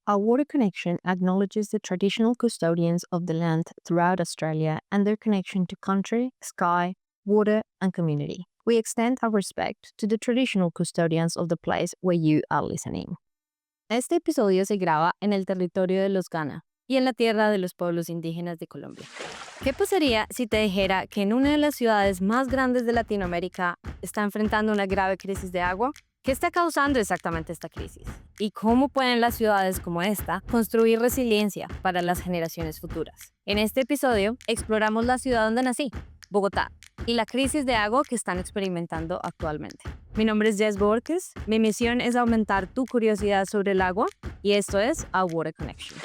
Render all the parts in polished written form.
Our Water Connection acknowledges the traditional custodians of the land throughout Australia and their connection to country, sky, water, and community. We extend our respect to the traditional custodians of the place where you are listening. Este episodio se graba en el territorio de los Ghana y en la tierra de los pueblos indígenas de Colombia. ¿Qué pasaría si te dijera que en una de las ciudades más grandes de Latinoamérica está enfrentando una grave crisis de agua? ¿Qué está causando exactamente esta crisis? ¿Y cómo pueden las ciudades como esta construir resiliencia para las generaciones futuras? En este episodio exploramos la ciudad donde nací, Bogotá, y la crisis de agua que están experimentando actualmente. Mi nombre es Jess Borges, mi misión es aumentar tu curiosidad sobre el agua y esto es A Water Connection.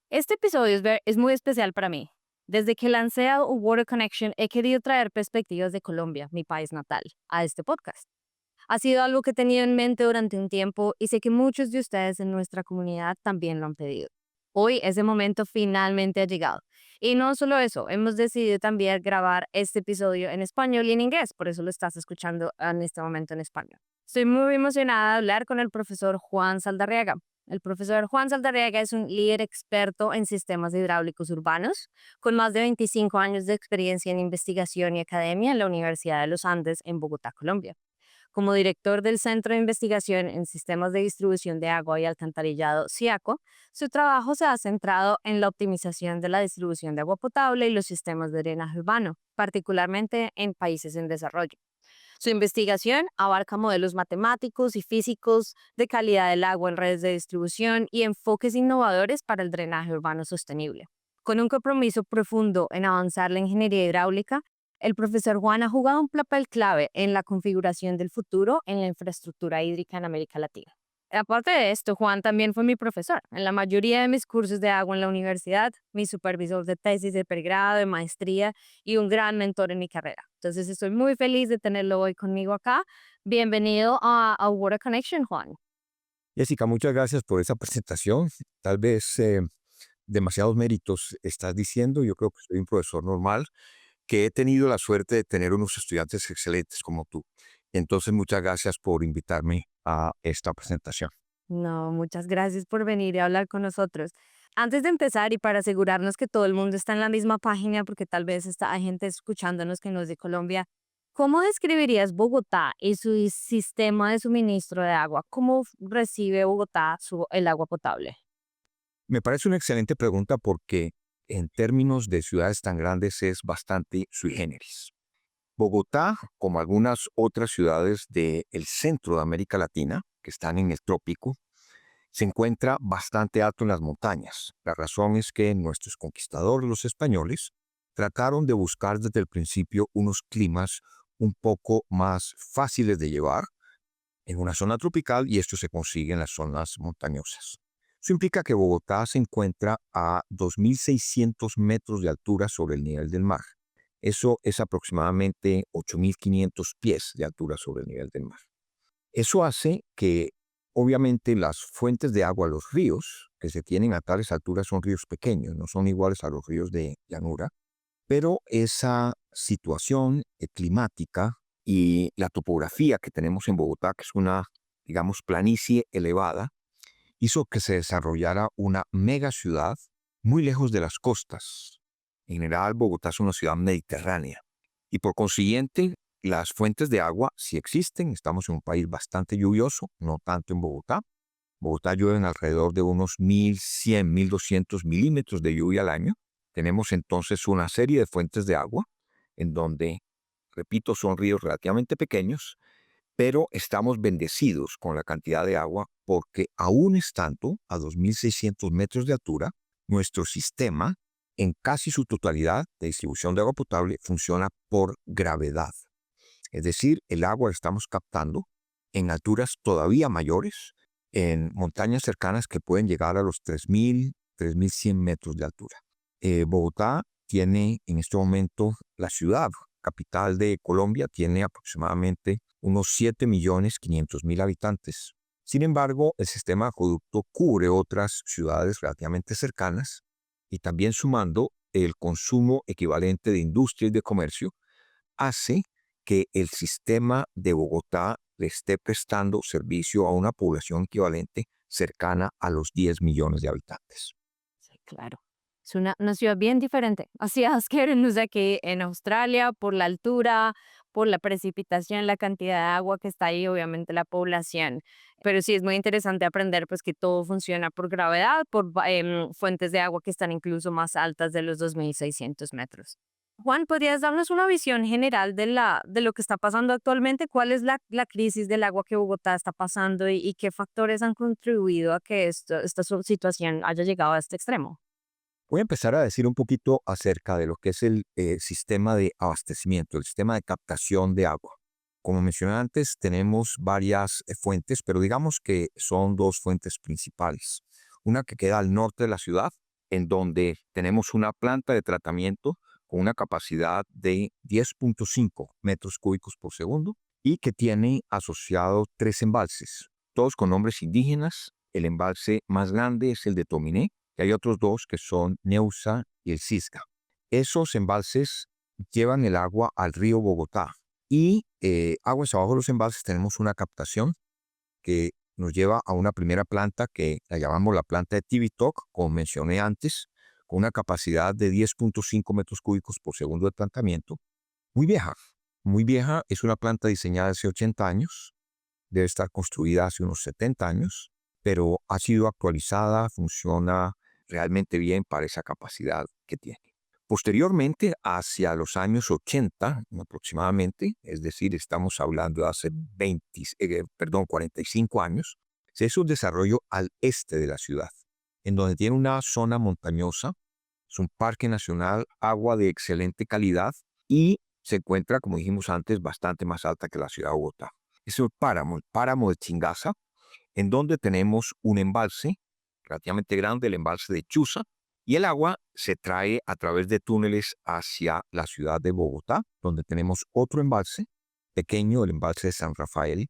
Este episodio es muy especial para mí. Desde que lancé A Water Connection he querido traer perspectivas de Colombia, mi país natal, a este podcast. Ha sido algo que he tenido en mente durante un tiempo y sé que muchos de ustedes en nuestra comunidad también lo han pedido. Hoy ese momento finalmente ha llegado. Y no solo eso, hemos decidido también grabar este episodio en español y en inglés, por eso lo estás escuchando en este momento en español. Estoy muy emocionada de hablar con el profesor Juan Saldarriaga. El profesor Juan Saldarriaga es un líder experto en sistemas hidráulicos urbanos, con más de 25 años de experiencia en investigación y academia en la Universidad de los Andes en Bogotá, Colombia. Como director del Centro de Investigación en Sistemas de Distribución de Agua y Alcantarillado, CIACO, su trabajo se ha centrado en la optimización de la distribución de agua potable y los sistemas de drenaje urbano, particularmente en países en desarrollo. Su investigación abarca modelos matemáticos y físicos de calidad del agua en redes de distribución y enfoques innovadores para el drenaje urbano sostenible. Con un compromiso profundo en avanzar la ingeniería hidráulica, el profesor Juan ha jugado un papel clave en la configuración del futuro en la infraestructura hídrica en América Latina. Aparte de esto, Juan también fue mi profesor en la mayoría de mis cursos de agua en la universidad, mi supervisor de tesis de pregrado, de maestría y un gran mentor en mi carrera. Entonces estoy muy feliz de tenerlo hoy conmigo acá. Bienvenido a Water Connection, Juan. Jessica, muchas gracias por esa presentación. Tal vez demasiados méritos estás diciendo. Yo creo que soy un profesor normal, que he tenido la suerte de tener unos estudiantes excelentes como tú. Entonces, muchas gracias por invitarme a esta presentación. No, muchas gracias por venir y hablar con nosotros. Antes de empezar y para asegurarnos que todo el mundo está en la misma página, porque tal vez hay gente escuchándonos que no es de Colombia, ¿cómo describirías Bogotá y su sistema de suministro de agua? ¿Cómo recibe Bogotá el agua potable? Me parece una excelente pregunta porque en términos de ciudades tan grandes es bastante sui generis. Bogotá, como algunas otras ciudades del centro de América Latina, que están en el trópico, se encuentra bastante alto en las montañas. La razón es que nuestros conquistadores, los españoles, trataron de buscar desde el principio unos climas un poco más fáciles de llevar en una zona tropical y esto se consigue en las zonas montañosas. Eso implica que Bogotá se encuentra a 2.600 metros de altura sobre el nivel del mar. Eso es aproximadamente 8.500 pies de altura sobre el nivel del mar. Eso hace que, obviamente, las fuentes de agua, los ríos que se tienen a tales alturas son ríos pequeños, no son iguales a los ríos de llanura, pero esa situación climática y la topografía que tenemos en Bogotá, que es una, digamos, planicie elevada, hizo que se desarrollara una mega ciudad muy lejos de las costas. En general, Bogotá es una ciudad mediterránea y por consiguiente, las fuentes de agua sí existen. Estamos en un país bastante lluvioso, no tanto en Bogotá. Bogotá llueve en alrededor de unos 1.100, 1.200 milímetros de lluvia al año. Tenemos entonces una serie de fuentes de agua en donde, repito, son ríos relativamente pequeños, pero estamos bendecidos con la cantidad de agua porque aún estando a 2.600 metros de altura, nuestro sistema, en casi su totalidad de distribución de agua potable, funciona por gravedad. Es decir, el agua la estamos captando en alturas todavía mayores, en montañas cercanas que pueden llegar a los 3.000, 3.100 metros de altura. Bogotá tiene en este momento, la ciudad capital de Colombia, tiene aproximadamente unos 7.500.000 habitantes. Sin embargo, el sistema de acueducto cubre otras ciudades relativamente cercanas y también sumando el consumo equivalente de industria y de comercio, hace que el sistema de Bogotá le esté prestando servicio a una población equivalente cercana a los 10 millones de habitantes. Sí, claro. Es una ciudad bien diferente. Así es que no sé aquí en Australia, por la altura, por la precipitación, la cantidad de agua que está ahí, obviamente la población. Pero sí es muy interesante aprender pues que todo funciona por gravedad, por fuentes de agua que están incluso más altas de los 2.600 metros. Juan, ¿podrías darnos una visión general de lo que está pasando actualmente? ¿Cuál es la crisis del agua que Bogotá está pasando y qué factores han contribuido a que esta situación haya llegado a este extremo? Voy a empezar a decir un poquito acerca de lo que es el sistema de abastecimiento, el sistema de captación de agua. Como mencioné antes, tenemos varias fuentes, pero digamos que son dos fuentes principales. Una que queda al norte de la ciudad, en donde tenemos una planta de tratamiento con una capacidad de 10.5 metros cúbicos por segundo y que tiene asociados 3 embalses, todos con nombres indígenas. El embalse más grande es el de Tominé, y hay otros dos que son Neusa y el Cisca. Esos embalses llevan el agua al río Bogotá y aguas abajo de los embalses tenemos una captación que nos lleva a una primera planta que la llamamos la planta de Tivitok, como mencioné antes, con una capacidad de 10.5 metros cúbicos por segundo de tratamiento. Muy vieja, muy vieja. Es una planta diseñada hace 80 años, debe estar construida hace unos 70 años, pero ha sido actualizada, funciona realmente bien para esa capacidad que tiene. Posteriormente, hacia los años 80 aproximadamente, es decir, estamos hablando de hace 45 años, se hizo un desarrollo al este de la ciudad, en donde tiene una zona montañosa, es un parque nacional, agua de excelente calidad y se encuentra, como dijimos antes, bastante más alta que la ciudad de Bogotá. Es el páramo de Chingaza, en donde tenemos un embalse relativamente grande, el embalse de Chuza, y el agua se trae a través de túneles hacia la ciudad de Bogotá, donde tenemos otro embalse pequeño, el embalse de San Rafael.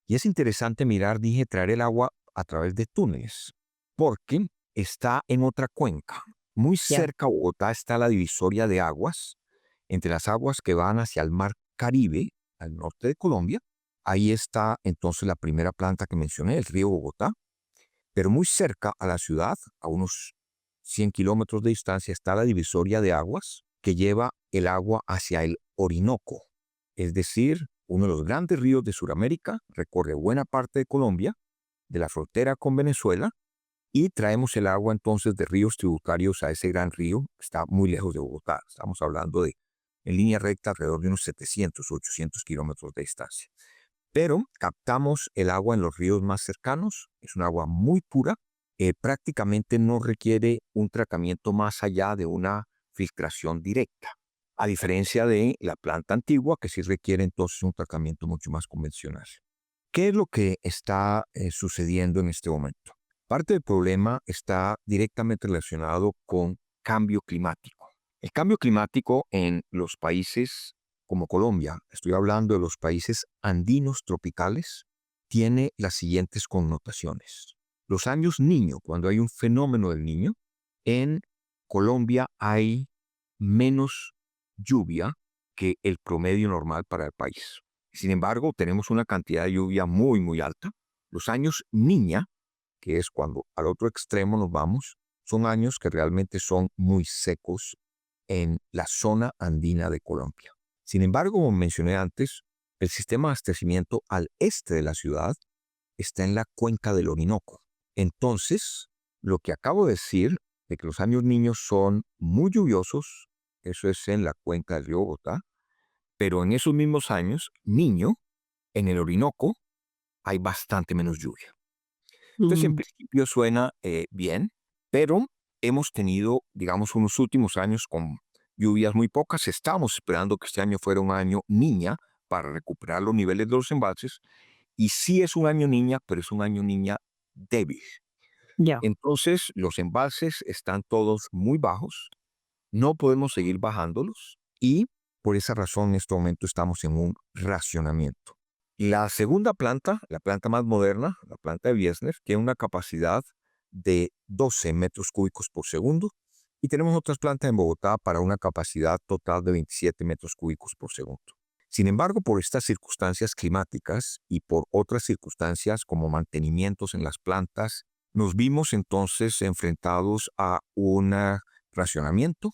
Y es interesante mirar, dije, traer el agua a través de túneles, porque está en otra cuenca. Muy Ya. cerca a Bogotá está la divisoria de aguas, entre las aguas que van hacia el mar Caribe, al norte de Colombia. Ahí está entonces la primera planta que mencioné, el río Bogotá, pero muy cerca a la ciudad, a unos 100 kilómetros de distancia, está la divisoria de aguas que lleva el agua hacia el Orinoco, es decir, uno de los grandes ríos de Sudamérica, recorre buena parte de Colombia, de la frontera con Venezuela, y traemos el agua entonces de ríos tributarios a ese gran río, que está muy lejos de Bogotá. Estamos hablando de, en línea recta, alrededor de unos 700 o 800 kilómetros de distancia. Pero captamos el agua en los ríos más cercanos, es un agua muy pura, prácticamente no requiere un tratamiento más allá de una filtración directa, a diferencia de la planta antigua que sí requiere entonces un tratamiento mucho más convencional. ¿Qué es lo que está sucediendo en este momento? Parte del problema está directamente relacionado con cambio climático. El cambio climático en los países como Colombia, estoy hablando de los países andinos tropicales, tiene las siguientes connotaciones. Los años niño, cuando hay un fenómeno del niño, en Colombia hay menos lluvia que el promedio normal para el país. Sin embargo, tenemos una cantidad de lluvia muy, muy alta. Los años niña, que es cuando al otro extremo nos vamos, son años que realmente son muy secos en la zona andina de Colombia. Sin embargo, como mencioné antes, el sistema de abastecimiento al este de la ciudad está en la cuenca del Orinoco. Entonces, lo que acabo de decir, de que los años niños son muy lluviosos, eso es en la cuenca del río Bogotá, pero en esos mismos años, niño, en el Orinoco, hay bastante menos lluvia. Entonces, en Mm. principio suena bien, pero hemos tenido, digamos, unos últimos años con lluvias muy pocas. Estamos esperando que este año fuera un año niña para recuperar los niveles de los embalses. Y sí es un año niña, pero es un año niña débil. Ya. Entonces, los embalses están todos muy bajos. No podemos seguir bajándolos y por esa razón en este momento estamos en un racionamiento. La segunda planta, la planta más moderna, la planta de Wiesner, tiene una capacidad de 12 metros cúbicos por segundo y tenemos otras plantas en Bogotá para una capacidad total de 27 metros cúbicos por segundo. Sin embargo, por estas circunstancias climáticas y por otras circunstancias como mantenimientos en las plantas, nos vimos entonces enfrentados a un racionamiento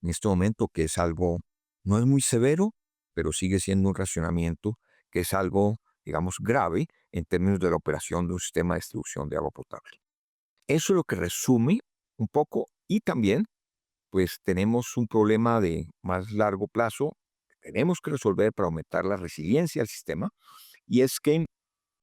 en este momento que es algo, no es muy severo, pero sigue siendo un racionamiento que es algo, digamos, grave en términos de la operación de un sistema de distribución de agua potable. Eso es lo que resume un poco y también pues tenemos un problema de más largo plazo que tenemos que resolver para aumentar la resiliencia del sistema y es que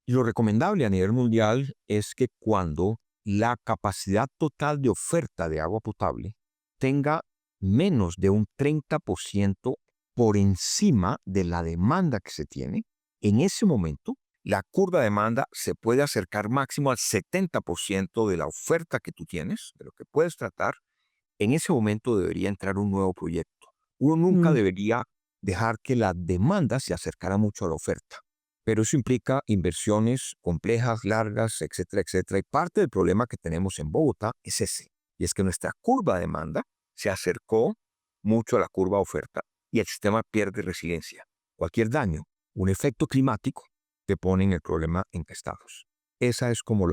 lo recomendable a nivel mundial es que cuando la capacidad total de oferta de agua potable tenga menos de un 30% por encima de la demanda que se tiene, en ese momento la curva de demanda se puede acercar máximo al 70% de la oferta que tú tienes, de lo que puedes tratar. En ese momento debería entrar un nuevo proyecto. Uno nunca Mm. debería dejar que la demanda se acercara mucho a la oferta, pero eso implica inversiones complejas, largas, etcétera, etcétera. Y parte del problema que tenemos en Bogotá es ese, y es que nuestra curva de demanda se acercó mucho a la curva de oferta y el sistema pierde resiliencia. Cualquier daño, un efecto climático, te pone en el problema en que estamos. Esa es como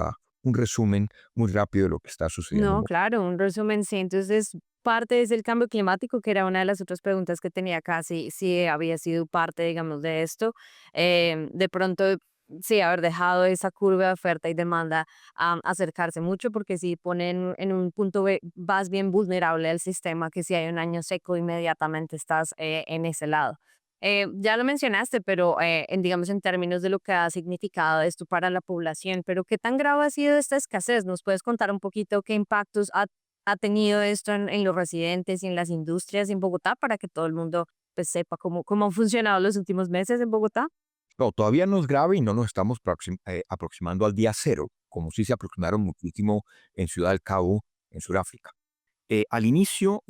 un resumen muy rápido de lo que está sucediendo en No, Bogotá. claro, un resumen, sí. Entonces, parte es el cambio climático, que era una de las otras preguntas que tenía acá, si había sido parte, digamos, de esto. De pronto, sí, haber dejado esa curva de oferta y demanda acercarse mucho, porque si ponen en un punto vas bien vulnerable al sistema, que si hay un año seco, inmediatamente estás en ese lado. Ya lo mencionaste, pero digamos en términos de lo que ha significado esto para la población, pero ¿qué tan grave ha sido esta escasez? ¿Nos puedes contar un poquito qué impactos ha tenido esto en los residentes y en las industrias en Bogotá para que todo el mundo pues, sepa cómo han funcionado los últimos meses en Bogotá? No, todavía no es grave y no nos estamos aproximando al día cero, como sí se aproximaron muchísimo en Ciudad del Cabo, en Sudáfrica. Al inicio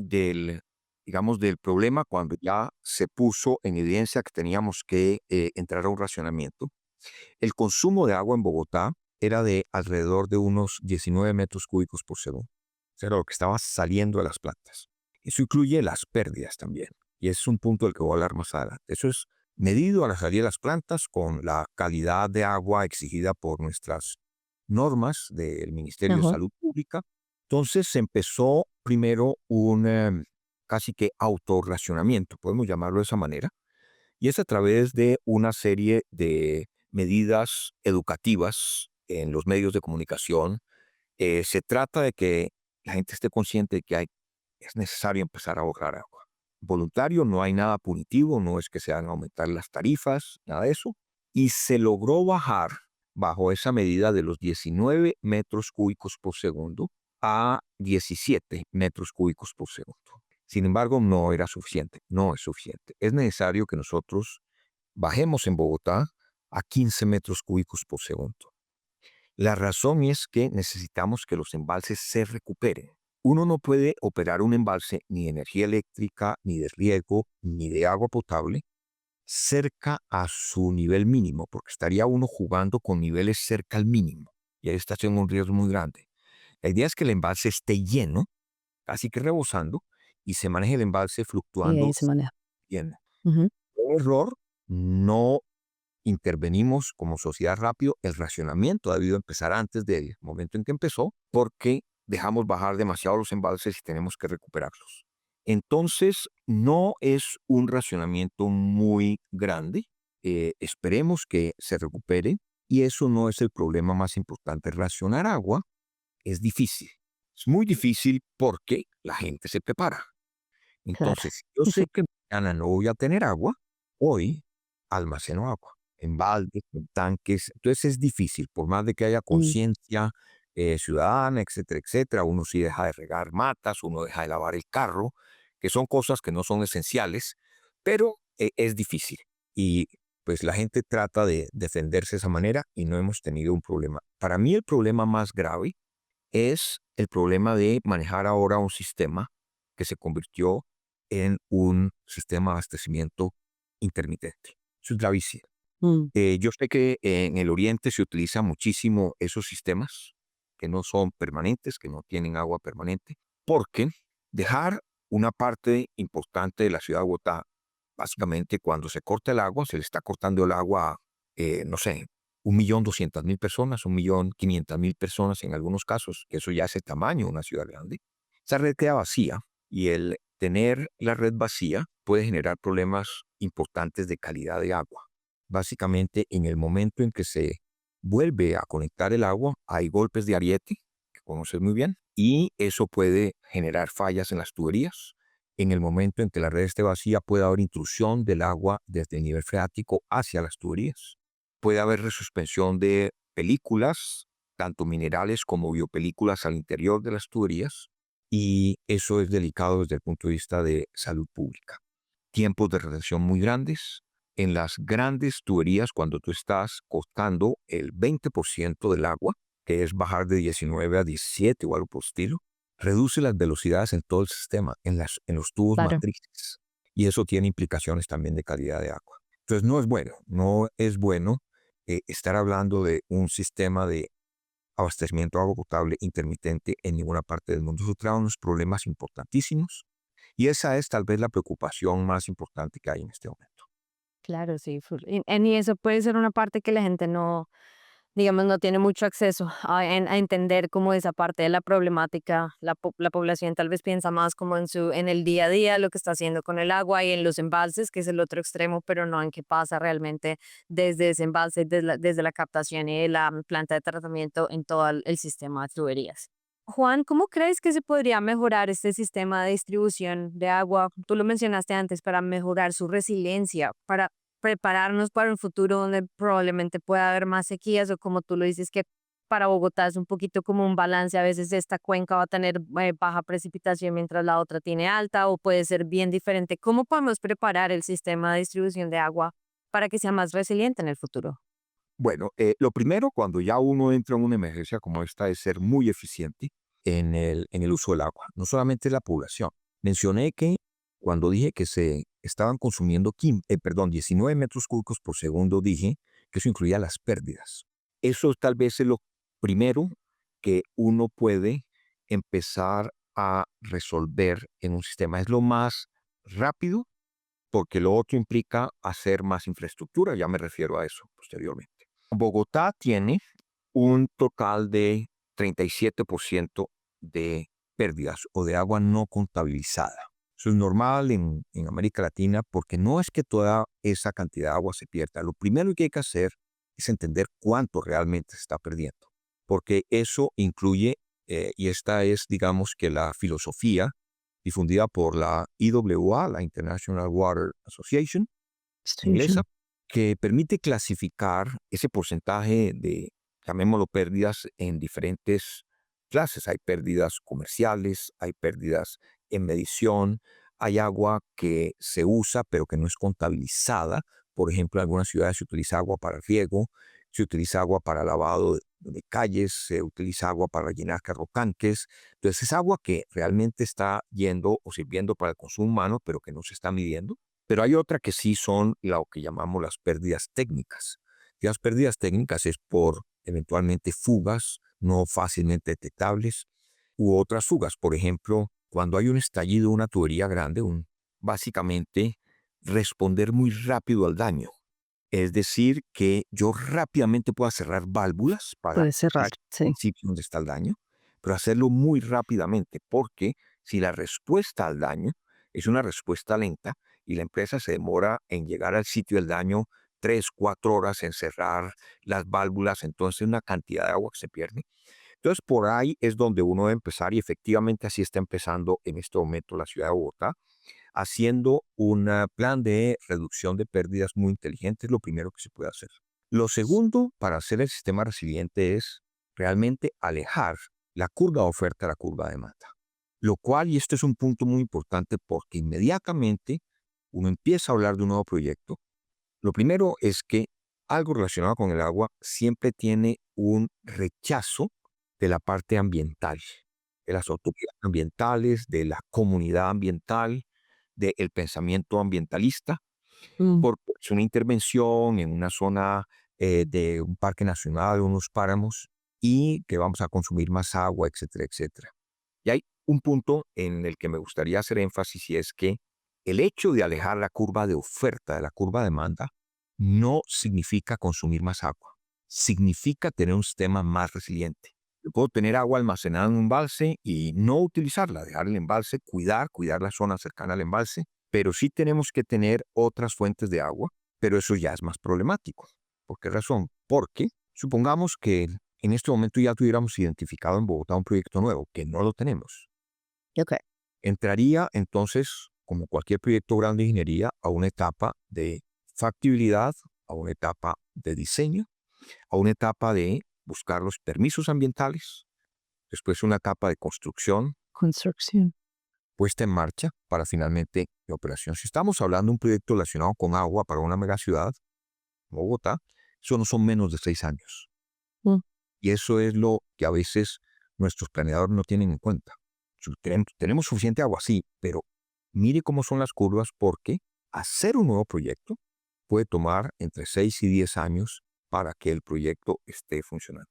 digamos, del problema, cuando ya se puso en evidencia que teníamos que entrar a un racionamiento, el consumo de agua en Bogotá era de alrededor de unos 19 metros cúbicos por segundo. Eso era lo que estaba saliendo de las plantas. Eso incluye las pérdidas también. Y ese es un punto del que voy a hablar más adelante. Eso es medido a la salida de las plantas con la calidad de agua exigida por nuestras normas del Ministerio de Ajá. Salud Pública. Entonces se empezó primero un casi que autorracionamiento, podemos llamarlo de esa manera, y es a través de una serie de medidas educativas en los medios de comunicación. Se trata de que la gente esté consciente de que es necesario empezar a ahorrar agua. Voluntario, no hay nada punitivo, no es que se van a aumentar las tarifas, nada de eso. Y se logró bajar bajo esa medida de los 19 metros cúbicos por segundo a 17 metros cúbicos por segundo. Sin embargo, no era suficiente, no es suficiente. Es necesario que nosotros bajemos en Bogotá a 15 metros cúbicos por segundo. La razón es que necesitamos que los embalses se recuperen. Uno no puede operar un embalse ni de energía eléctrica, ni de riego, ni de agua potable cerca a su nivel mínimo, porque estaría uno jugando con niveles cerca al mínimo y ahí está haciendo un riesgo muy grande. La idea es que el embalse esté lleno, casi que rebosando, y se maneje el embalse Y fluctuando ahí se maneja. bien. Ujú. Un error, no intervenimos como sociedad rápido, el racionamiento ha debido empezar antes del momento en que empezó, porque dejamos bajar demasiado los embalses y tenemos que recuperarlos. Entonces, no es un racionamiento muy grande. Esperemos que se recupere y eso no es el problema más importante. Racionar agua es difícil. Es muy difícil porque la gente se prepara. Claro. Entonces, yo sé que mañana no voy a tener agua, hoy almaceno agua en baldes, en tanques. Entonces es difícil, por más de que haya Mm, conciencia ciudadana, etcétera, etcétera. Uno sí deja de regar matas, uno deja de lavar el carro, que son cosas que no son esenciales, pero es difícil. Y pues la gente trata de defenderse de esa manera y no hemos tenido un problema. Para mí el problema más grave es el problema de manejar ahora un sistema que se convirtió en un sistema de abastecimiento intermitente. Eso es gravísimo. mm. Yo sé que en el Oriente se utiliza muchísimo esos sistemas que no son permanentes, que no tienen agua permanente, porque dejar una parte importante de la ciudad de Bogotá. Básicamente, cuando se corta el agua, se le está cortando el agua a, no sé, 1.200.000 personas, 1.500.000 personas en algunos casos, que eso ya es el tamaño de una ciudad grande. Esa red queda vacía y el tener la red vacía puede generar problemas importantes de calidad de agua. Básicamente, en el momento en que se vuelve a conectar el agua, hay golpes de ariete, que conoces muy bien, y eso puede generar fallas en las tuberías. En el momento en que la red esté vacía, puede haber intrusión del agua desde el nivel freático hacia las tuberías. Puede haber resuspensión de películas, tanto minerales como biopelículas al interior de las tuberías, y eso es delicado desde el punto de vista de salud pública. Tiempos de retención muy grandes. En las grandes tuberías, cuando tú estás cortando el 20% del agua, que es bajar de 19 a 17 o algo por el estilo, reduce las velocidades en todo el sistema, en los tubos Claro. matrices. Y eso tiene implicaciones también de calidad de agua. Entonces no es bueno estar hablando de un sistema de abastecimiento de agua potable intermitente en ninguna parte del mundo. Eso trae unos problemas importantísimos y esa es tal vez la preocupación más importante que hay en este momento. Claro, sí. Y eso puede ser una parte que la gente no, digamos, no tiene mucho acceso a entender como esa parte de la problemática. La población tal vez piensa más como en el día a día, lo que está haciendo con el agua y en los embalses, que es el otro extremo, pero no en qué pasa realmente desde ese embalse, desde la captación y de la planta de tratamiento en todo el sistema de tuberías. Juan, ¿cómo crees que se podría mejorar este sistema de distribución de agua? Tú lo mencionaste antes, para mejorar su resiliencia, para prepararnos para un futuro donde probablemente pueda haber más sequías o como tú lo dices que para Bogotá es un poquito como un balance, a veces esta cuenca va a tener baja precipitación mientras la otra tiene alta o puede ser bien diferente. ¿Cómo podemos preparar el sistema de distribución de agua para que sea más resiliente en el futuro? Bueno, lo primero cuando ya uno entra en una emergencia como esta es ser muy eficiente en el uso del agua, no solamente la población. Mencioné que cuando dije que se estaban consumiendo 19 metros cúbicos por segundo, dije que eso incluía las pérdidas. Eso tal vez es lo primero que uno puede empezar a resolver en un sistema. Es lo más rápido porque lo otro implica hacer más infraestructura, ya me refiero a eso posteriormente. Bogotá tiene un total de 37% de pérdidas o de agua no contabilizada. Eso es normal en América Latina porque no es que toda esa cantidad de agua se pierda. Lo primero que hay que hacer es entender cuánto realmente se está perdiendo, porque eso incluye, y esta es, digamos, que la filosofía difundida por la IWA, la International Water Association, Sí, inglesa, sí. que permite clasificar ese porcentaje de, llamémoslo, pérdidas en diferentes clases. Hay pérdidas comerciales, hay pérdidas en medición, hay agua que se usa pero que no es contabilizada. Por ejemplo, en algunas ciudades se utiliza agua para riego, se utiliza agua para lavado de calles, se utiliza agua para llenar carrotanques. Entonces es agua que realmente está yendo o sirviendo para el consumo humano, pero que no se está midiendo. Pero hay otra que sí son lo que llamamos las pérdidas técnicas. Y las pérdidas técnicas es por eventualmente fugas no fácilmente detectables u otras fugas. Por ejemplo, cuando hay un estallido de una tubería grande, básicamente responder muy rápido al daño. Es decir, que yo rápidamente pueda cerrar válvulas para Puede cerrar, cerrar sí. el sitio donde está el daño, pero hacerlo muy rápidamente, porque si la respuesta al daño es una respuesta lenta y la empresa se demora en llegar al sitio del daño 3, 4 horas en cerrar las válvulas, entonces una cantidad de agua que se pierde. Entonces por ahí es donde uno debe empezar y efectivamente así está empezando en este momento la ciudad de Bogotá haciendo un plan de reducción de pérdidas muy inteligente, es lo primero que se puede hacer. Lo segundo para hacer el sistema resiliente es realmente alejar la curva de oferta de la curva de demanda. Lo cual, y este es un punto muy importante porque inmediatamente uno empieza a hablar de un nuevo proyecto, lo primero es que algo relacionado con el agua siempre tiene un rechazo de la parte ambiental, de las autoridades ambientales, de la comunidad ambiental, del pensamiento ambientalista, Mm. porque es una intervención en una zona de un parque nacional, unos páramos, y que vamos a consumir más agua, etcétera, etcétera. Y hay un punto en el que me gustaría hacer énfasis y es que el hecho de alejar la curva de oferta de la curva de demanda no significa consumir más agua, significa tener un sistema más resiliente. Yo puedo tener agua almacenada en un embalse y no utilizarla, dejar el embalse, cuidar la zona cercana al embalse, pero sí tenemos que tener otras fuentes de agua, pero eso ya es más problemático. ¿Por qué razón? Porque supongamos que en este momento ya tuviéramos identificado en Bogotá un proyecto nuevo, que no lo tenemos. Ok. Entraría entonces, como cualquier proyecto grande de ingeniería, a una etapa de factibilidad, a una etapa de diseño, a una etapa de buscar los permisos ambientales, después una etapa de construcción, Construcción. puesta en marcha para finalmente la operación. Si estamos hablando de un proyecto relacionado con agua para una megaciudad, como Bogotá, eso no son menos de 6 años. Mm. Y eso es lo que a veces nuestros planeadores no tienen en cuenta. Tenemos suficiente agua, sí, pero mire cómo son las curvas porque hacer un nuevo proyecto puede tomar entre 6 y 10 años para que el proyecto esté funcionando.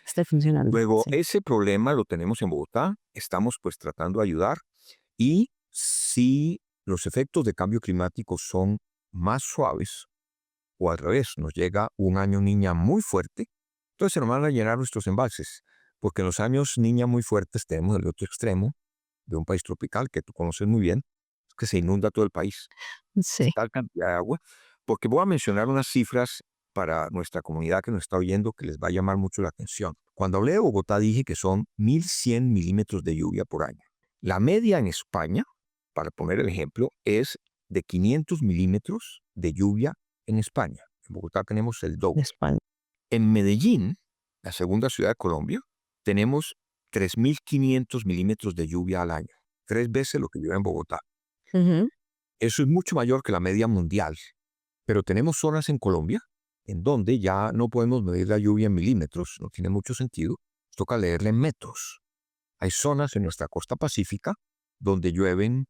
Está funcionando. Luego, Sí. ese problema lo tenemos en Bogotá, estamos pues tratando de ayudar y si los efectos de cambio climático son más suaves o al revés, nos llega un año niña muy fuerte, entonces se nos van a llenar nuestros embalses, porque en los años niña muy fuertes tenemos el otro extremo de un país tropical que tú conoces muy bien, que se inunda todo el país. Sí. Tal cantidad de agua, porque voy a mencionar unas cifras para nuestra comunidad que nos está oyendo que les va a llamar mucho la atención. Cuando hablé de Bogotá dije que son 1.100 milímetros de lluvia por año. La media en España, para poner el ejemplo, es de 500 milímetros de lluvia en España. En Bogotá tenemos el De doble. España. En Medellín, la segunda ciudad de Colombia, tenemos 3.500 milímetros de lluvia al año, 3 veces lo que llueve en Bogotá. Ujú. Eso es mucho mayor que la media mundial, pero tenemos zonas en Colombia en donde ya no podemos medir la lluvia en milímetros, no tiene mucho sentido, toca leerla en metros. Hay zonas en nuestra costa pacífica donde llueven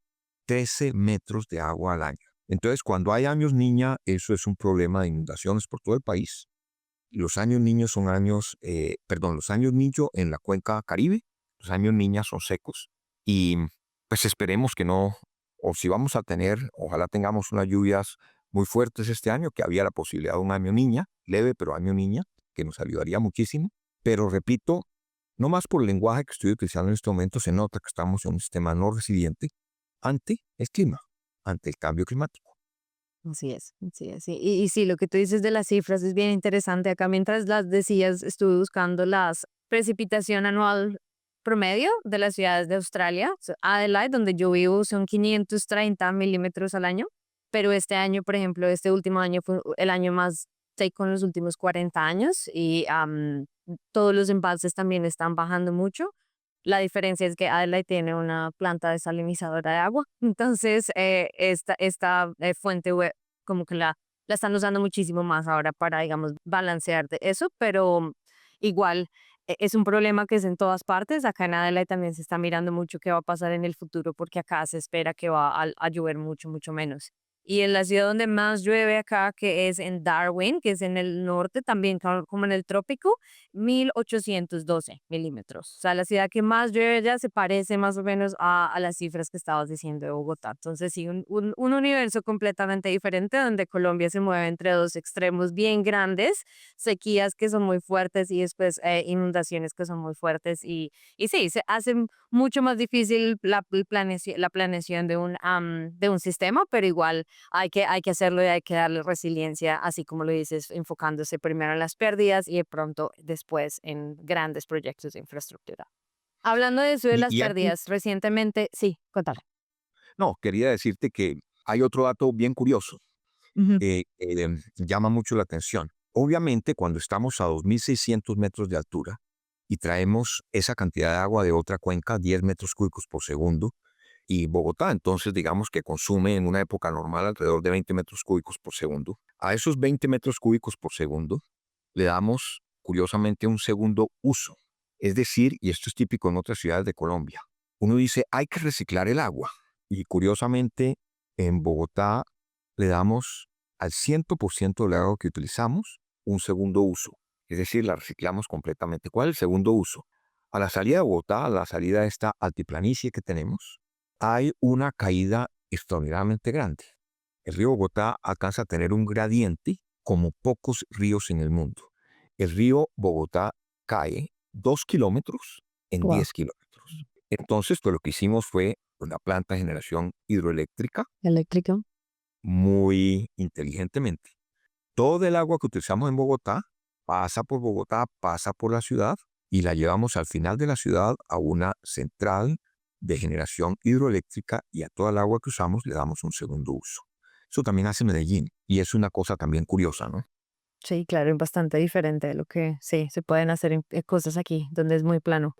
13 metros de agua al año. Entonces, cuando hay años niña, eso es un problema de inundaciones por todo el país. Los años niños son los años niño en la cuenca Caribe, los años niña son secos y pues esperemos que no, o si vamos a tener, ojalá tengamos unas lluvias muy fuertes este año, que había la posibilidad de un año niña, leve pero año niña, que nos ayudaría muchísimo. Pero repito, no más por el lenguaje que estoy utilizando en este momento, se nota que estamos en un sistema no resiliente ante el clima, ante el cambio climático. Así es, así es. Y sí, lo que tú dices de las cifras es bien interesante. Acá mientras las decías, estuve buscando las precipitación anual promedio de las ciudades de Australia. Adelaide, donde yo vivo, son 530 milímetros al año, pero este año, por ejemplo, este último año fue el año más seco en los últimos 40 años y todos los embalses también están bajando mucho. La diferencia es que Adelaide tiene una planta desalinizadora de agua, entonces esta fuente como que la están usando muchísimo más ahora para, digamos, balancear de eso, pero igual es un problema que es en todas partes. Acá en Adelaide también se está mirando mucho qué va a pasar en el futuro porque acá se espera que va a llover mucho, mucho menos. Y en la ciudad donde más llueve acá, que es en Darwin, que es en el norte, también como en el trópico, 1812 milímetros. O sea, la ciudad que más llueve ya se parece más o menos a las cifras que estabas diciendo de Bogotá. Entonces, sí, un universo completamente diferente donde Colombia se mueve entre dos extremos bien grandes, sequías que son muy fuertes y después inundaciones que son muy fuertes. Y sí, se hace mucho más difícil la planeación de un sistema, pero igual hay que hacerlo y hay que darle resiliencia, así como lo dices, enfocándose primero en las pérdidas y de pronto después en grandes proyectos de infraestructura. Hablando de eso de las Y aquí, pérdidas, recientemente, sí, contale. no, quería decirte que hay otro dato bien curioso Ujú. que llama mucho la atención. Obviamente, cuando estamos a 2.600 metros de altura y traemos esa cantidad de agua de otra cuenca, 10 metros cúbicos por segundo, y Bogotá, entonces digamos que consume en una época normal alrededor de 20 metros cúbicos por segundo. A esos 20 metros cúbicos por segundo le damos, curiosamente, un segundo uso. Es decir, y esto es típico en otras ciudades de Colombia, uno dice, hay que reciclar el agua. Y curiosamente, en Bogotá le damos al 100% del agua que utilizamos un segundo uso. Es decir, la reciclamos completamente. ¿Cuál es el segundo uso? A la salida de Bogotá, a la salida de esta altiplanicie que tenemos, hay una caída extraordinariamente grande. El río Bogotá alcanza a tener un gradiente como pocos ríos en el mundo. El río Bogotá cae 2 kilómetros en Wow. 10 kilómetros. Entonces, pues, lo que hicimos fue una planta de generación hidroeléctrica Eléctrico. muy inteligentemente. Todo el agua que utilizamos en Bogotá, pasa por la ciudad y la llevamos al final de la ciudad a una central de generación hidroeléctrica y a toda el agua que usamos le damos un segundo uso. Eso también hace Medellín y es una cosa también curiosa, ¿no? Sí, claro, es bastante diferente de lo que sí se pueden hacer cosas aquí, donde es muy plano.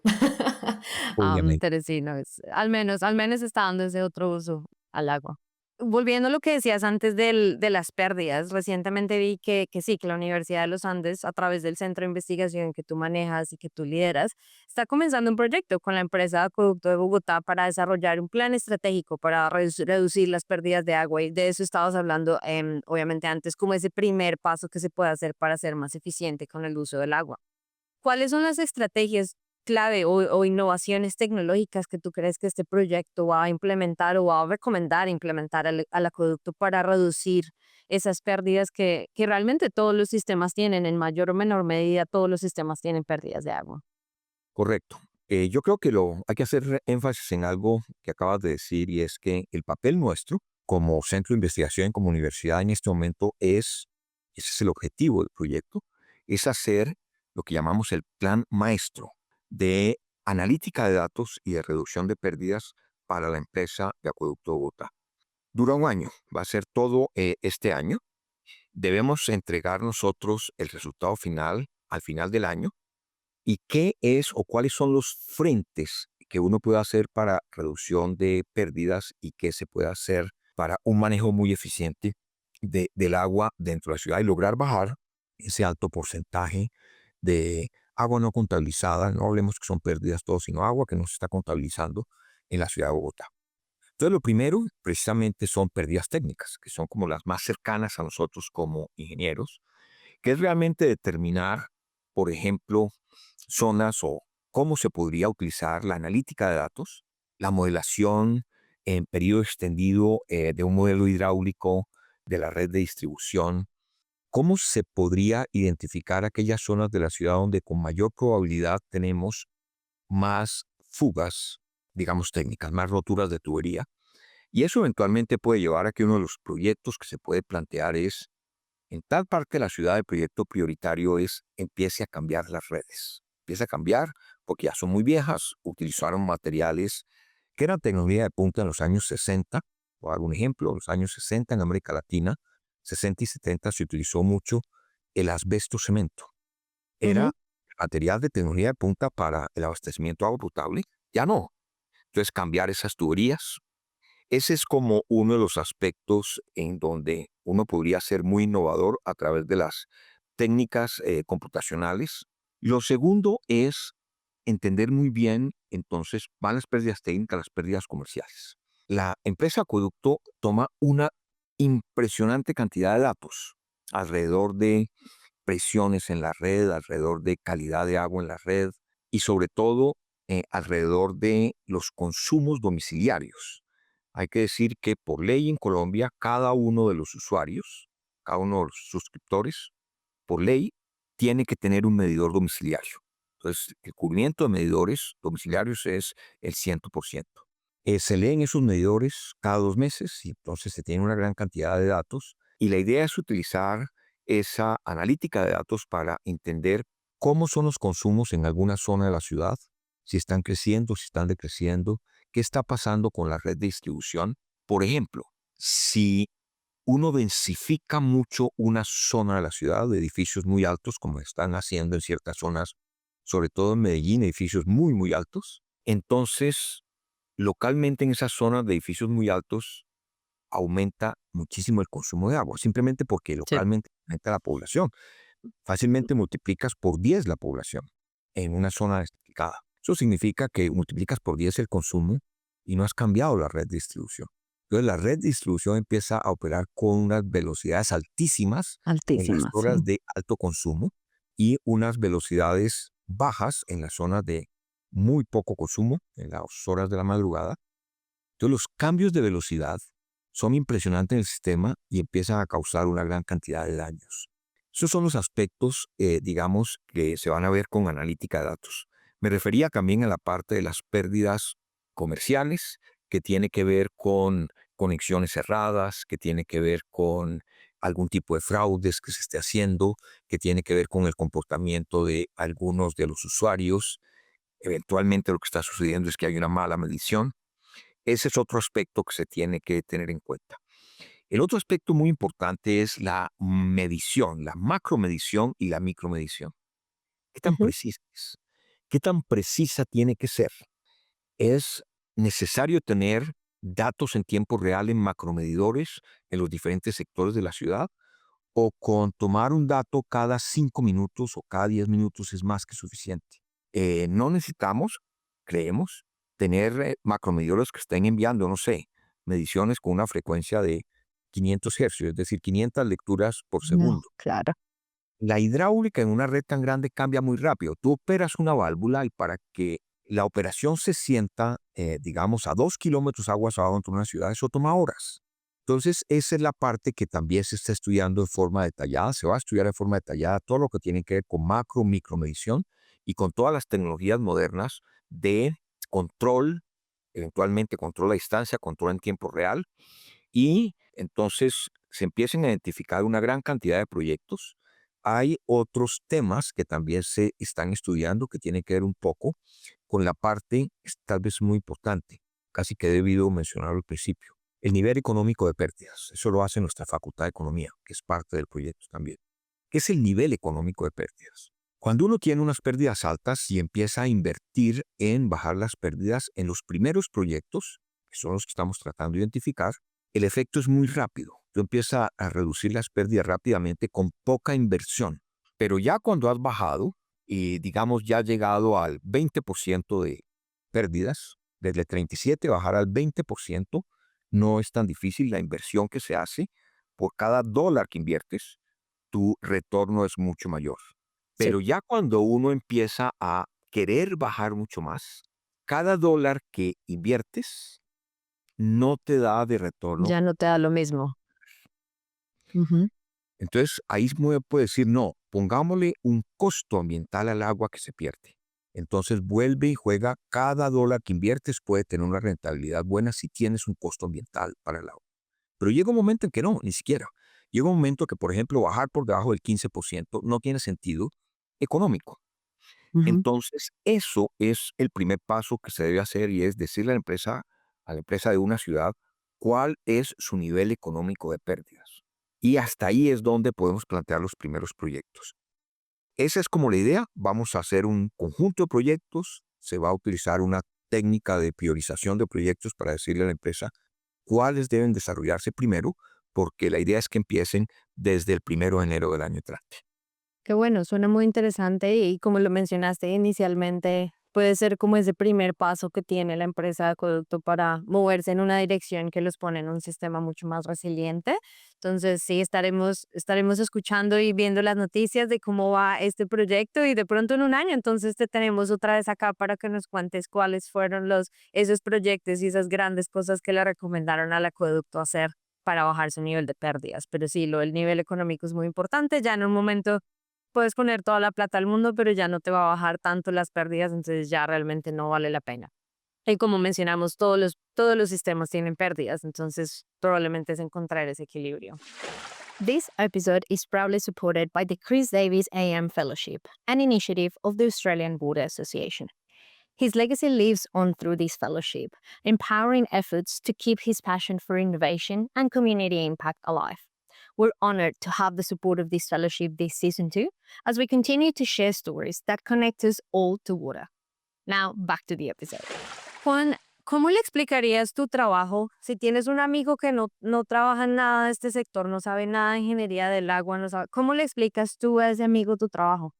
Obviamente. Pero sí, no, al menos está dando ese otro uso al agua. Volviendo a lo que decías antes de las pérdidas, recientemente vi que sí, que la Universidad de los Andes, a través del centro de investigación que tú manejas y que tú lideras, está comenzando un proyecto con la empresa de Acueducto de Bogotá para desarrollar un plan estratégico para reducir las pérdidas de agua. Y de eso estabas hablando, obviamente, antes, como ese primer paso que se puede hacer para ser más eficiente con el uso del agua. ¿Cuáles son las estrategias clave o innovaciones tecnológicas que tú crees que este proyecto va a implementar o va a recomendar implementar al acueducto para reducir esas pérdidas que realmente todos los sistemas tienen, en mayor o menor medida todos los sistemas tienen pérdidas de agua? Correcto. Yo creo que hay que hacer énfasis en algo que acabas de decir y es que el papel nuestro como centro de investigación, como universidad en este momento ese es el objetivo del proyecto, es hacer lo que llamamos el plan maestro de analítica de datos y de reducción de pérdidas para la empresa de Acueducto Bogotá. Dura un año, va a ser todo este año. Debemos entregar nosotros el resultado final al final del año. ¿Y qué es o cuáles son los frentes que uno puede hacer para reducción de pérdidas y qué se puede hacer para un manejo muy eficiente del agua dentro de la ciudad y lograr bajar ese alto porcentaje de agua no contabilizada? No hablemos que son pérdidas todo, sino agua que no se está contabilizando en la ciudad de Bogotá. Entonces, lo primero precisamente son pérdidas técnicas, que son como las más cercanas a nosotros como ingenieros, que es realmente determinar, por ejemplo, zonas o cómo se podría utilizar la analítica de datos, la modelación en periodo extendido de un modelo hidráulico de la red de distribución, cómo se podría identificar aquellas zonas de la ciudad donde con mayor probabilidad tenemos más fugas, digamos técnicas, más roturas de tubería. Y eso eventualmente puede llevar a que uno de los proyectos que se puede plantear es en tal parte de la ciudad, el proyecto prioritario empiece a cambiar las redes. Empieza a cambiar porque ya son muy viejas, utilizaron materiales que eran tecnología de punta en los años 60. Por algún ejemplo, en los años 60 en América Latina, 60 y 70 se utilizó mucho el asbesto cemento. Ujú. Era material de tecnología de punta para el abastecimiento de agua potable. Ya no. Entonces, cambiar esas tuberías, ese es como uno de los aspectos en donde uno podría ser muy innovador a través de las técnicas computacionales. Lo segundo es entender muy bien, entonces, van las pérdidas técnicas, las pérdidas comerciales. La empresa Acueducto toma una impresionante cantidad de datos alrededor de presiones en la red, alrededor de calidad de agua en la red y sobre todo alrededor de los consumos domiciliarios. Hay que decir que por ley en Colombia, cada uno de los usuarios, cada uno de los suscriptores, por ley, tiene que tener un medidor domiciliario. Entonces, el cubrimiento de medidores domiciliarios es el 100%. Se leen esos medidores cada 2 meses y entonces se tiene una gran cantidad de datos. Y la idea es utilizar esa analítica de datos para entender cómo son los consumos en alguna zona de la ciudad, si están creciendo, si están decreciendo, qué está pasando con la red de distribución. Por ejemplo, si uno densifica mucho una zona de la ciudad, de edificios muy altos, como están haciendo en ciertas zonas, sobre todo en Medellín, edificios muy, muy altos, entonces localmente en esas zonas de edificios muy altos aumenta muchísimo el consumo de agua, simplemente porque Sí. localmente aumenta la población. Fácilmente multiplicas por 10 la población en una zona densificada. Eso significa que multiplicas por 10 el consumo y no has cambiado la red de distribución. Entonces la red de distribución empieza a operar con unas velocidades altísimas en las Altísima, horas sí. de alto consumo y unas velocidades bajas en las zonas de muy poco consumo en las horas de la madrugada. Entonces los cambios de velocidad son impresionantes en el sistema y empiezan a causar una gran cantidad de daños. Esos son los aspectos, digamos, que se van a ver con analítica de datos. Me refería también a la parte de las pérdidas comerciales, que tiene que ver con conexiones cerradas, que tiene que ver con algún tipo de fraudes que se esté haciendo, que tiene que ver con el comportamiento de algunos de los usuarios. Eventualmente lo que está sucediendo es que hay una mala medición. Ese es otro aspecto que se tiene que tener en cuenta. El otro aspecto muy importante es la medición, la macromedición y la micromedición. ¿Qué tan Ujú. precisa es? ¿Qué tan precisa tiene que ser? ¿Es necesario tener datos en tiempo real en macromedidores en los diferentes sectores de la ciudad? ¿O con tomar un dato cada 5 minutos o cada 10 minutos es más que suficiente? No necesitamos, creemos, tener macromedidores que estén enviando, no sé, mediciones con una frecuencia de 500 hercios, es decir, 500 lecturas por No, segundo. claro. La hidráulica en una red tan grande cambia muy rápido. Tú operas una válvula y para que la operación se sienta, digamos, a 2 kilómetros aguas abajo dentro de una ciudad, eso toma horas. Entonces, esa es la parte que también se está estudiando de forma detallada. Se va a estudiar de forma detallada todo lo que tiene que ver con macro, micromedición y con todas las tecnologías modernas de control, eventualmente control a distancia, control en tiempo real. Y entonces se empiezan a identificar una gran cantidad de proyectos. Hay otros temas que también se están estudiando que tienen que ver un poco con la parte, tal vez muy importante, casi que he debido mencionar al principio, el nivel económico de pérdidas. Eso lo hace nuestra Facultad de Economía, que es parte del proyecto también. ¿Qué es el nivel económico de pérdidas? Cuando uno tiene unas pérdidas altas y empieza a invertir en bajar las pérdidas en los primeros proyectos, que son los que estamos tratando de identificar, el efecto es muy rápido. Tú empiezas a reducir las pérdidas rápidamente con poca inversión. Pero ya cuando has bajado y digamos ya has llegado al 20% de pérdidas, desde 37 bajar al 20%, no es tan difícil. La inversión que se hace por cada dólar que inviertes, tu retorno es mucho mayor. Sí. Pero ya cuando uno empieza a querer bajar mucho más, cada dólar que inviertes no te da de retorno. Ya no te da lo mismo. Ujú. Entonces, ahí uno puede decir, no, pongámosle un costo ambiental al agua que se pierde. Entonces, vuelve y juega, cada dólar que inviertes puede tener una rentabilidad buena si tienes un costo ambiental para el agua. Pero llega un momento en que no, ni siquiera. Llega un momento que, por ejemplo, bajar por debajo del 15% no tiene sentido económico. Ujú. Entonces, eso es el primer paso que se debe hacer y es decirle a la empresa de una ciudad, cuál es su nivel económico de pérdidas. Y hasta ahí es donde podemos plantear los primeros proyectos. Esa es como la idea. Vamos a hacer un conjunto de proyectos. Se va a utilizar una técnica de priorización de proyectos para decirle a la empresa cuáles deben desarrollarse primero, porque la idea es que empiecen desde el 1 de enero del año entrante. Qué bueno, suena muy interesante y como lo mencionaste inicialmente, puede ser como ese primer paso que tiene la empresa de acueducto para moverse en una dirección que los pone en un sistema mucho más resiliente. Entonces, sí, estaremos escuchando y viendo las noticias de cómo va este proyecto y de pronto en un año, entonces te tenemos otra vez acá para que nos cuentes cuáles fueron esos proyectos y esas grandes cosas que le recomendaron al acueducto hacer para bajar su nivel de pérdidas. Pero sí, el nivel económico es muy importante. Ya en un momento puedes poner toda la plata al mundo, pero ya no te va a bajar tanto las pérdidas, entonces ya realmente no vale la pena. Y como mencionamos, todos los sistemas tienen pérdidas, entonces probablemente es encontrar ese equilibrio. This episode is proudly supported by the Chris Davis AM Fellowship, an initiative of the Australian Water Association. His legacy lives on through this fellowship, empowering efforts to keep his passion for innovation and community impact alive. We're honored to have the support of this fellowship this season too, as we continue to share stories that connect us all to water. Now, back to the episode. Juan, ¿cómo le explicarías tu trabajo si tienes un amigo que no trabaja en nada de este sector, no sabe nada de ingeniería del agua, no sabe? ¿Cómo le explicas tú a ese amigo tu trabajo?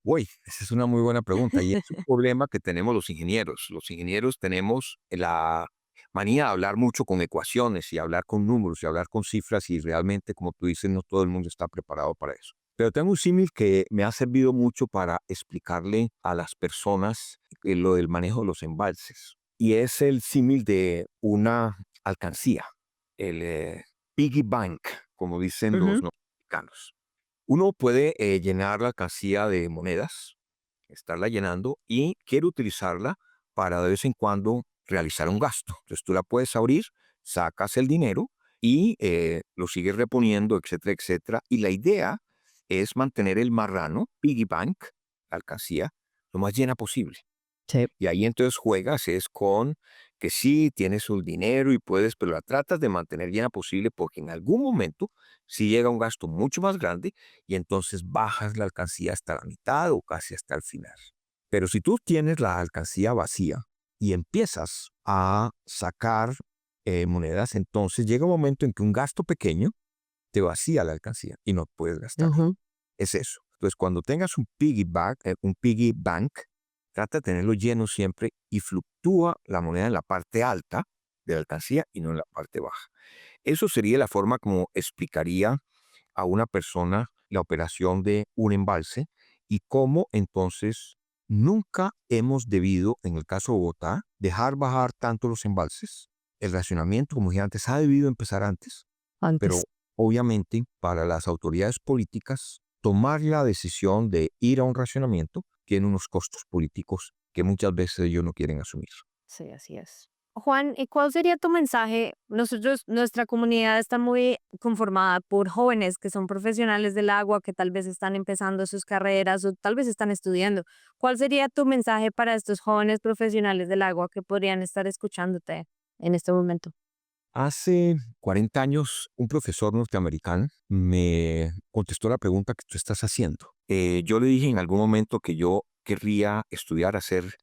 Uy, esa es una muy buena pregunta y es un problema que tenemos los ingenieros. Los ingenieros tenemos la manía de hablar mucho con ecuaciones y hablar con números y hablar con cifras y realmente, como tú dices, no todo el mundo está preparado para eso. Pero tengo un símil que me ha servido mucho para explicarle a las personas lo del manejo de los embalses. Y es el símil de una alcancía, el piggy bank, como dicen los Ujú. norteamericanos. Uno puede llenar la alcancía de monedas, estarla llenando y quiere utilizarla para de vez en cuando realizar un gasto. Entonces tú la puedes abrir, sacas el dinero y lo sigues reponiendo, etcétera, etcétera. Y la idea es mantener el marrano, piggy bank, la alcancía, lo más llena posible. Sí. Y ahí entonces juegas es con que sí, tienes un dinero y puedes, pero la tratas de mantener llena posible porque en algún momento sí llega un gasto mucho más grande y entonces bajas la alcancía hasta la mitad o casi hasta el final. Pero si tú tienes la alcancía vacía y empiezas a sacar monedas, entonces llega un momento en que un gasto pequeño te vacía la alcancía y no puedes gastar. Ujú. Es eso. Entonces, cuando tengas un piggy bank, trata de tenerlo lleno siempre y fluctúa la moneda en la parte alta de la alcancía y no en la parte baja. Eso sería la forma como explicaría a una persona la operación de un embalse y cómo entonces nunca hemos debido, en el caso de Bogotá, dejar bajar tanto los embalses. El racionamiento, como dije antes, ha debido empezar antes, pero Antes. obviamente para las autoridades políticas tomar la decisión de ir a un racionamiento tiene unos costos políticos que muchas veces ellos no quieren asumir. Sí, así es. Juan, ¿y cuál sería tu mensaje? Nuestra comunidad está muy conformada por jóvenes que son profesionales del agua, que tal vez están empezando sus carreras o tal vez están estudiando. ¿Cuál sería tu mensaje para estos jóvenes profesionales del agua que podrían estar escuchándote en este momento? Hace 40 años, un profesor norteamericano me contestó la pregunta que tú estás haciendo. Yo le dije en algún momento que yo querría estudiar, hacer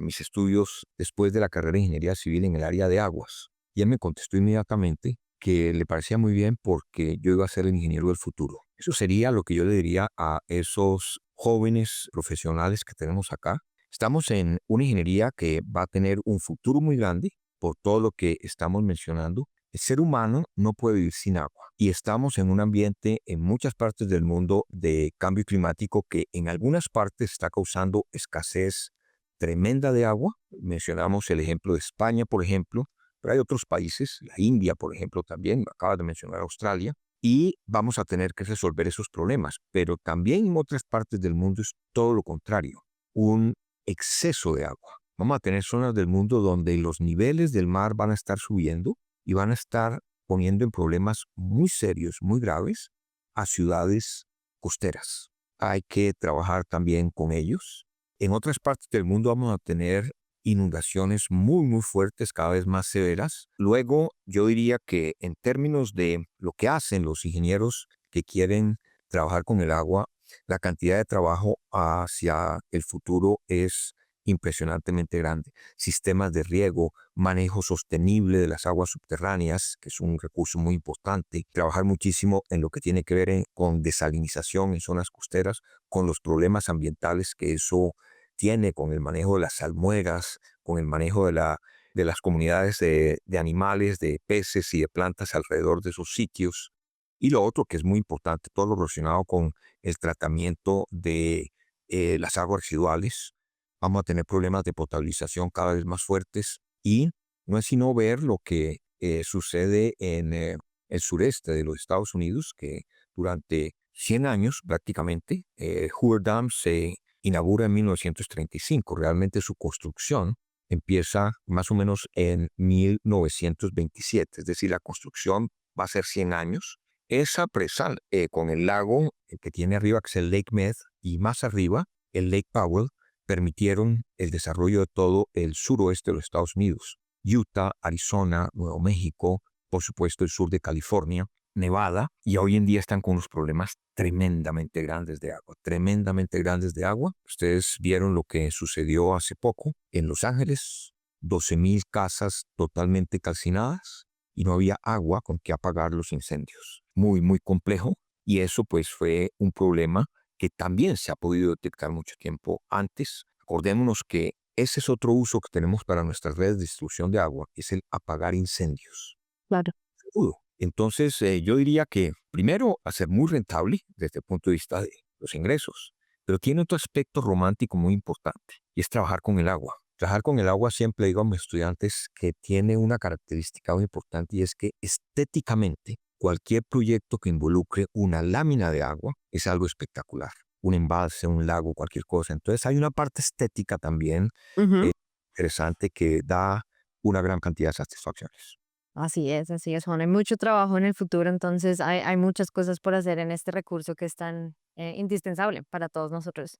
mis estudios después de la carrera de ingeniería civil en el área de aguas. Y él me contestó inmediatamente que le parecía muy bien porque yo iba a ser el ingeniero del futuro. Eso sería lo que yo le diría a esos jóvenes profesionales que tenemos acá. Estamos en una ingeniería que va a tener un futuro muy grande por todo lo que estamos mencionando. El ser humano no puede vivir sin agua y estamos en un ambiente en muchas partes del mundo de cambio climático que en algunas partes está causando escasez tremenda de agua. Mencionamos el ejemplo de España, por ejemplo, pero hay otros países, la India, por ejemplo, también, acabas de mencionar Australia, y vamos a tener que resolver esos problemas. Pero también en otras partes del mundo es todo lo contrario, un exceso de agua. Vamos a tener zonas del mundo donde los niveles del mar van a estar subiendo y van a estar poniendo en problemas muy serios, muy graves a ciudades costeras. Hay que trabajar también con ellos. En otras partes del mundo vamos a tener inundaciones muy, muy fuertes, cada vez más severas. Luego, yo diría que en términos de lo que hacen los ingenieros que quieren trabajar con el agua, la cantidad de trabajo hacia el futuro es impresionantemente grande. Sistemas de riego, manejo sostenible de las aguas subterráneas, que es un recurso muy importante. Trabajar muchísimo en lo que tiene que ver con desalinización en zonas costeras, con los problemas ambientales que eso tiene, con el manejo de las salmueras, con el manejo de las comunidades de animales, de peces y de plantas alrededor de esos sitios. Y lo otro que es muy importante, todo lo relacionado con el tratamiento de las aguas residuales. Vamos a tener problemas de potabilización cada vez más fuertes y no es sino ver lo que sucede en el sureste de los Estados Unidos, que durante 100 años prácticamente, Hoover Dam se inaugura en 1935. Realmente su construcción empieza más o menos en 1927, es decir, la construcción va a ser 100 años. Esa presa con el lago que tiene arriba, que es el Lake Mead, y más arriba, el Lake Powell, permitieron el desarrollo de todo el suroeste de los Estados Unidos. Utah, Arizona, Nuevo México, por supuesto el sur de California, Nevada, y hoy en día están con unos problemas tremendamente grandes de agua, tremendamente grandes de agua. Ustedes vieron lo que sucedió hace poco en Los Ángeles, 12,000 casas totalmente calcinadas y no había agua con que apagar los incendios. Muy, muy complejo, y eso pues fue un problema que también se ha podido detectar mucho tiempo antes. Acordémonos que ese es otro uso que tenemos para nuestras redes de distribución de agua, es el apagar incendios. Claro. Seguro. Entonces, yo diría que primero, hacer muy rentable desde el punto de vista de los ingresos, pero tiene otro aspecto romántico muy importante y es trabajar con el agua. Trabajar con el agua, siempre digo a mis estudiantes que tiene una característica muy importante y es que estéticamente cualquier proyecto que involucre una lámina de agua es algo espectacular. Un embalse, un lago, cualquier cosa. Entonces hay una parte estética también Ujú. interesante que da una gran cantidad de satisfacciones. Así es, Juan. Hay mucho trabajo en el futuro, entonces hay muchas cosas por hacer en este recurso que es tan indispensable para todos nosotros.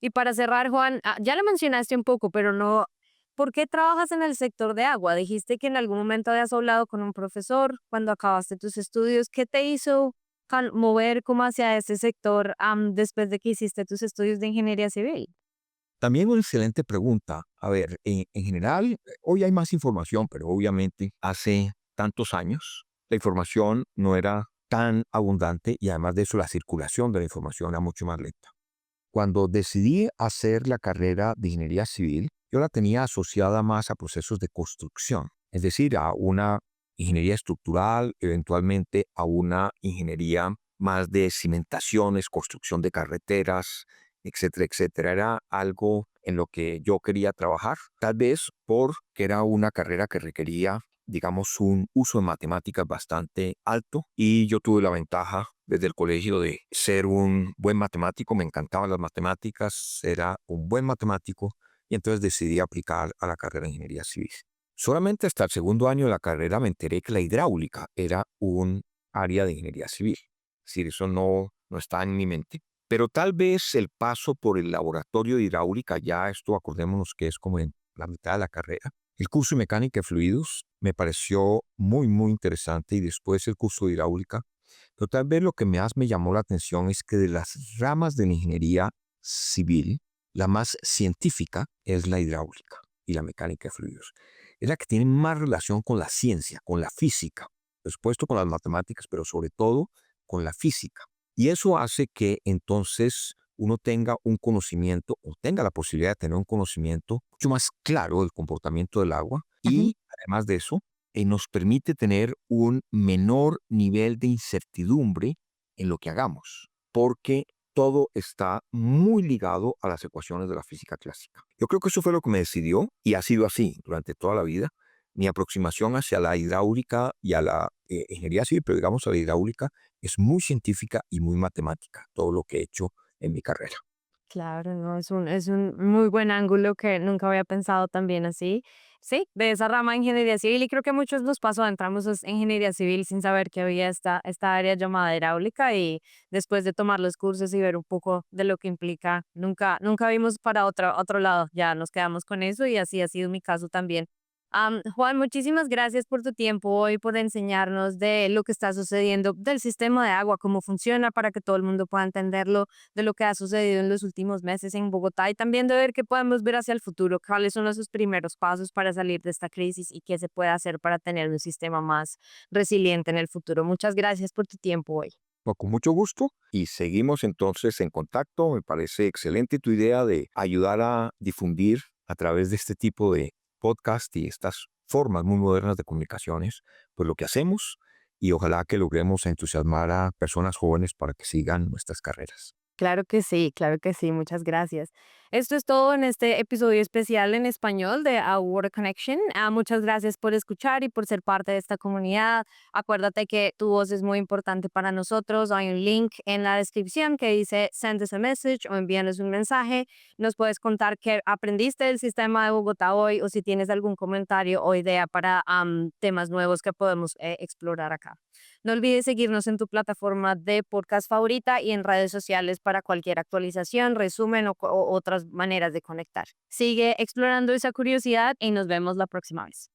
Y para cerrar, Juan, ya lo mencionaste un poco, pero no, ¿por qué trabajas en el sector de agua? Dijiste que en algún momento habías hablado con un profesor cuando acabaste tus estudios. ¿Qué te hizo mover como hacia ese sector después de que hiciste tus estudios de ingeniería civil? También una excelente pregunta. A ver, en general, hoy hay más información, pero obviamente hace tantos años la información no era tan abundante y además de eso la circulación de la información era mucho más lenta. Cuando decidí hacer la carrera de ingeniería civil, yo la tenía asociada más a procesos de construcción, es decir, a una ingeniería estructural, eventualmente a una ingeniería más de cimentaciones, construcción de carreteras, etcétera, etcétera. Era algo en lo que yo quería trabajar, tal vez porque era una carrera que requería, digamos, un uso de matemáticas bastante alto y yo tuve la ventaja desde el colegio de ser un buen matemático, me encantaban las matemáticas, era un buen matemático y entonces decidí aplicar a la carrera de ingeniería civil. Solamente hasta el segundo año de la carrera me enteré que la hidráulica era un área de ingeniería civil. Es decir, eso no está en mi mente. Pero tal vez el paso por el laboratorio de hidráulica, ya esto acordémonos que es como en la mitad de la carrera, el curso de mecánica de fluidos me pareció muy, muy interesante y después el curso de hidráulica. Pero tal vez lo que más me llamó la atención es que de las ramas de la ingeniería civil, la más científica es la hidráulica y la mecánica de fluidos. Es la que tiene más relación con la ciencia, con la física, por supuesto con las matemáticas, pero sobre todo con la física. Y eso hace que entonces uno tenga un conocimiento o tenga la posibilidad de tener un conocimiento mucho más claro del comportamiento del agua Ujú. y además de eso, nos permite tener un menor nivel de incertidumbre en lo que hagamos, porque todo está muy ligado a las ecuaciones de la física clásica. Yo creo que eso fue lo que me decidió y ha sido así durante toda la vida. Mi aproximación hacia la hidráulica y a la ingeniería civil, pero digamos a la hidráulica, es muy científica y muy matemática, todo lo que he hecho en mi carrera. Claro, no, es un muy buen ángulo que nunca había pensado también así. Sí, de esa rama de ingeniería civil, y creo que a muchos nos pasó, entramos en ingeniería civil sin saber que había esta área llamada hidráulica y después de tomar los cursos y ver un poco de lo que implica, nunca vimos para otro lado, ya nos quedamos con eso y así ha sido mi caso también. Juan, muchísimas gracias por tu tiempo hoy, por enseñarnos de lo que está sucediendo, del sistema de agua, cómo funciona para que todo el mundo pueda entenderlo, de lo que ha sucedido en los últimos meses en Bogotá y también de ver qué podemos ver hacia el futuro, cuáles son esos primeros pasos para salir de esta crisis y qué se puede hacer para tener un sistema más resiliente en el futuro. Muchas gracias por tu tiempo hoy. Bueno, con mucho gusto y seguimos entonces en contacto. Me parece excelente tu idea de ayudar a difundir a través de este tipo de podcast y estas formas muy modernas de comunicaciones, pues lo que hacemos y ojalá que logremos entusiasmar a personas jóvenes para que sigan nuestras carreras. Claro que sí, muchas gracias. Esto es todo en este episodio especial en español de Our Water Connection. Muchas gracias por escuchar y por ser parte de esta comunidad. Acuérdate que tu voz es muy importante para nosotros. Hay un link en la descripción que dice Send us a message o envíanos un mensaje. Nos puedes contar qué aprendiste del sistema de Bogotá hoy o si tienes algún comentario o idea para temas nuevos que podemos explorar acá. No olvides seguirnos en tu plataforma de podcast favorita y en redes sociales para cualquier actualización, resumen o otras maneras de conectar. Sigue explorando esa curiosidad y nos vemos la próxima vez.